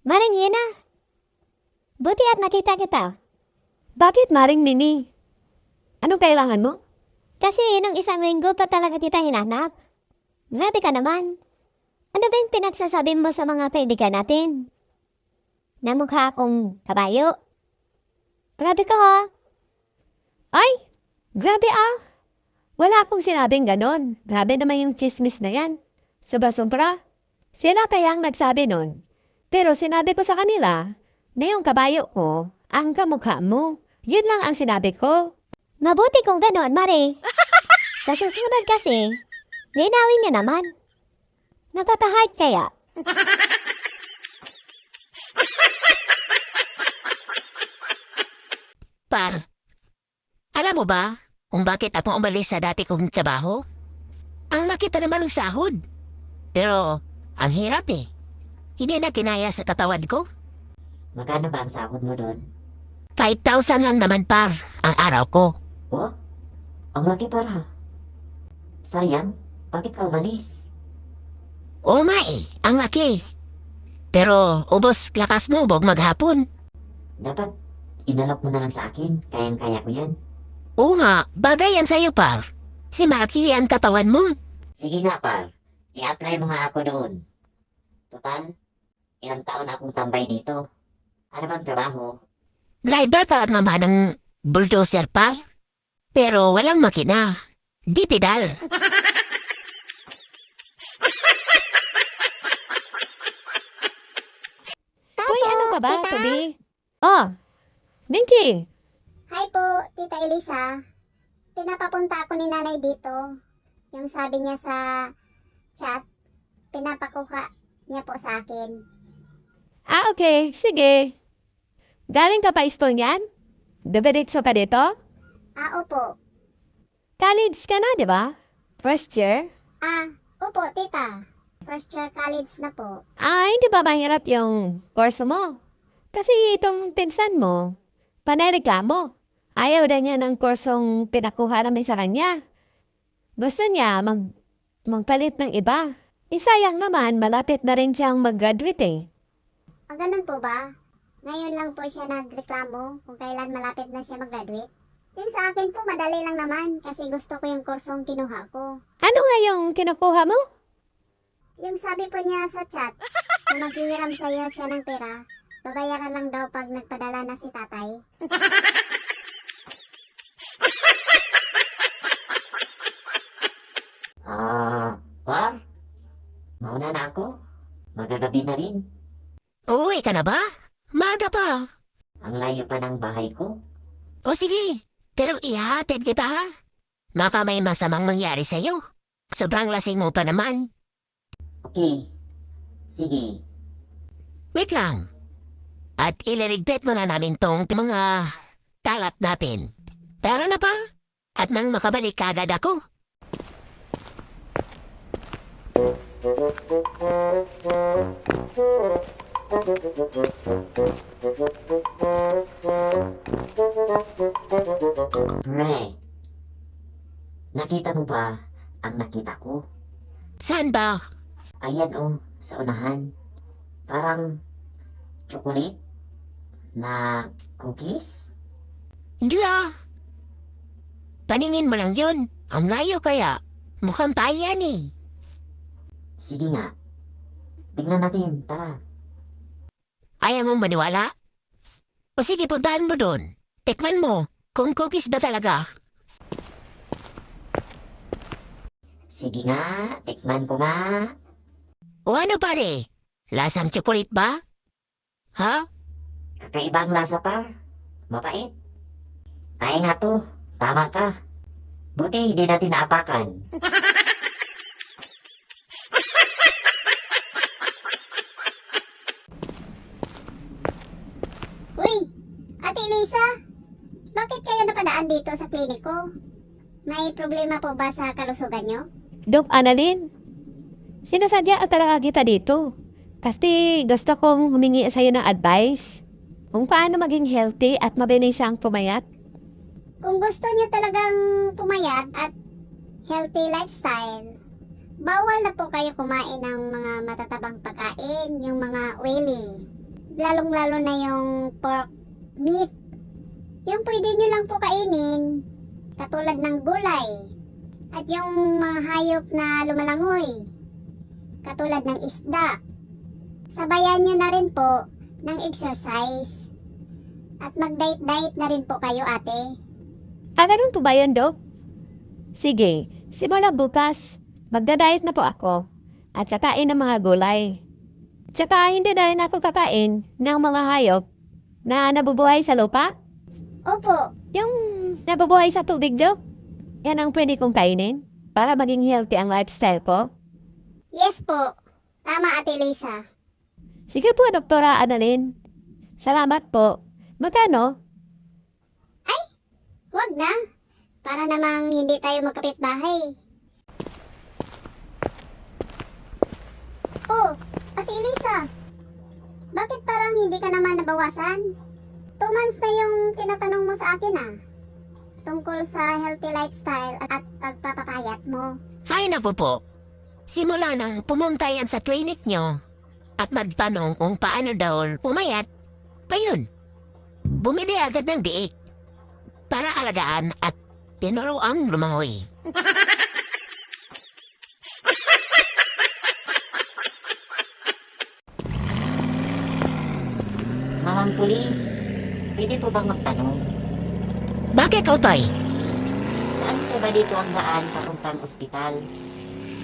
Maring Hina, buti at nakita kita. Bakit, Maring Nini? Anong kailangan mo? Kasi nung isang linggo pa talaga kita hinanap. Grabe ka naman. Ano ba yung pinagsasabi mo sa mga kaibigan natin? Namukha akong kabayo. Grabe ka ha. Ay, grabe ah. Wala akong sinabing ganon. Grabe naman yung chismis na yan. Sobra-sobra. Sila kayang nagsabi nun. Pero sinabi ko sa kanila na yung kabayo ko ang kamukha mo. Yun lang ang sinabi ko. Mabuti kung gano'n, Mare. Sa susunod kasi, linawin niyo naman. Natatahad kaya. Par, alam mo ba kung bakit ako umalis sa dati kong trabaho? Ang laki pa naman ng sahod. Pero, ang hirap eh. Hindi na kinaya sa katawan ko. Magkano ba ang sahod mo doon? 5,000 lang naman par ang araw ko. Oh, ang laki para. Sayang, bakit ka umalis? Oo nga eh, ang laki. Pero, ubos lakas mo bog maghapon. Dapat, inalok mo na lang sa akin. Kayang-kaya ko yan. Oo nga, bagay yan sa'yo par. Si Maki ang katawan mo. Sige nga, par. I-apply mo nga ako doon. Total, ilang taon na akong tambay dito. Ano bang trabaho? Driver ka naman ng bulldozer par. Pero walang makina. Di pedal. Hoy, ano ka ba, Toby? Oh, Ninky. Hi po, Tita Elisa. Pinapapunta ako ni nanay dito. Yung sabi niya sa chat, pinapakuha niya po sa akin. Ah, okay. Sige. Galing ka pa Estonian? Diretso pa dito? Opo. College ka na, di ba? First year? Opo, tita. First year college na po. Hindi ba mahirap yung course mo? Kasi itong pinsan mo, panereklamo. Ayaw na niya ng kursong pinakuha namin sa kanya. Gusto niya magpalit ng iba. Isayang naman, malapit na rin siyang mag-graduate eh. Ganun po ba? Ngayon lang po siya nagreklamo kung kailan malapit na siya mag-graduate. Yung sa akin po, madali lang naman kasi gusto ko yung kursong kinuha ko. Ano nga yung kinukuha mo? Yung sabi po niya sa chat, na maghihiram sa'yo siya ng pera, babayaran lang daw pag nagpadala na si tatay. Par? Mauna na ako. Magagabi na rin. Uuwi ka na ba? Maga pa. Ang layo pa ng bahay ko. O sige, pero ihatid kita ha. Baka may masamang mangyari sa'yo. Sobrang lasing mo pa naman. Okay. Sige. Wait lang. At ililigpit mo na namin tong mga talat natin. Tara na pa. At nang makabalik kagad ako. Pre. Nakita mo ba ang nakita ko? Saan ba? Ayan oh, sa unahan. Parang chocolate na cookies. Hindi ah. Paningin mo lang yun. Ang layo kaya. Mukhang payan eh. Sige nga. Tingnan natin, tara. Ayaw mong maniwala? O sige, puntahan mo doon. Tikman mo kung cookies ba talaga. Sige nga, tikman ko nga. O ano pare? Lasang chocolate ba? Ha? Kakaibang lasa pa. Mapait. Kaya nga to, tama ka. Buti hindi natin naapakan. Uy, Ate Elisa, bakit kayo napadaan dito sa kliniko? May problema po ba sa kalusugan nyo? Dok Annalyn, sinasadya talaga kita dito. Kasi gusto kong humingi sa'yo ng advice kung paano maging healthy at mabilis ang pumayat. Kung gusto nyo talagang pumayat at healthy lifestyle, bawal na po kayo kumain ng mga matatabang pagkain, yung mga oily. lalong-lalo na yung pork meat. Yung pwede nyo lang po kainin, katulad ng gulay. At yung mga hayop na lumalangoy, katulad ng isda. Sabayan nyo na rin po ng exercise. At mag-diet-diet na rin po kayo, ate. Ganun po ba yun, Dok? Sige, simula bukas, magda-diet na po ako at kakain ng mga gulay. Tsaka hindi na rin ako kakain ng mga hayop na nabubuhay sa lupa. Opo, Yung nabubuhay sa tubig, Dok. Yan ang pwede kong kainin para maging healthy ang lifestyle ko. yes po. Tama, Ate Lisa. Sige po, Doktora Annalyn. Salamat po. Magkano? Huwag na. Para namang hindi tayo magkapit-bahay. Oh, Ate Elisa. Bakit parang hindi ka naman nabawasan? 2 months na yung tinatanong mo sa akin tungkol sa healthy lifestyle at pagpapapayat mo. Hay naku po. Simula nang pumunta yan sa clinic nyo at magtanong kung paano daw pumayat, pa yun. Bumili agad ng biik para alagaan at tinuruang lumangoy. Mamang pulis, pwede po bang magtanong? Bakit, Otoy? Saan po ba dito ang daan papuntang ospital?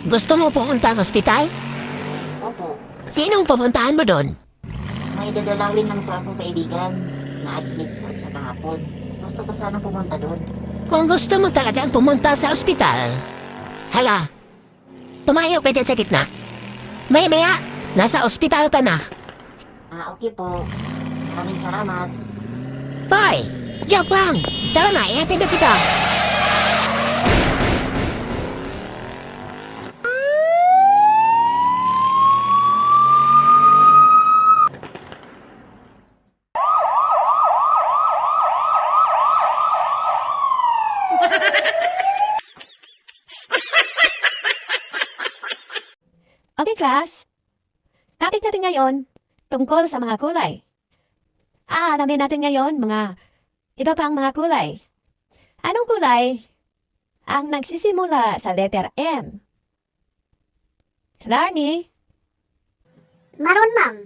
Gusto mo pumunta ang ospital? Opo, Sinong pupuntahan mo doon? may dadalawin lang po akong kaibigan na admit po siya kahapon. Gusto ko sana pumunta doon. Kung gusto mo talagang pumunta sa ospital, hala, tumayo ka dyan sa gitna. Maya-maya, nasa ospital ka na. Okay po. Maraming salamat. Boy, joke lang. Tara na, ihatid na kita. Okay, class. Topic natin ngayon tungkol sa mga kulay. Alamin natin ngayon mga iba pang mga kulay. Anong kulay ang nagsisimula sa letter M? Larnie, Maroon, ma'am.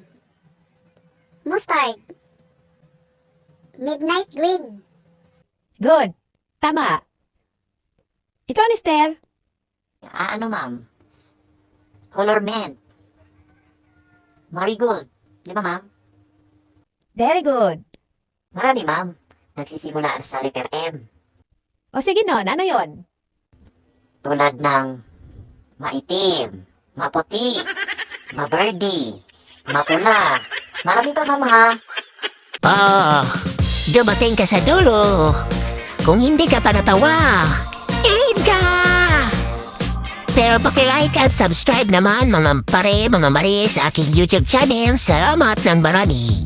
Mustard. Midnight green. good. Tama. Ikaw, Lister. Ano ma'am? Color mint. Marigold. Di ba ma'am? Very good. Marami ma'am. Nagsisimula sa letter M. O sige nun, ano yon? Tulad ng maitim, maputi, mabirdie, mapula. Marami pa ma'am ha. Dumating ka sa dulo. Kung hindi ka pa natawa, ilid ka! Pero paki-like at subscribe naman mga pare, mga mari sa aking YouTube channel. Salamat ng marami.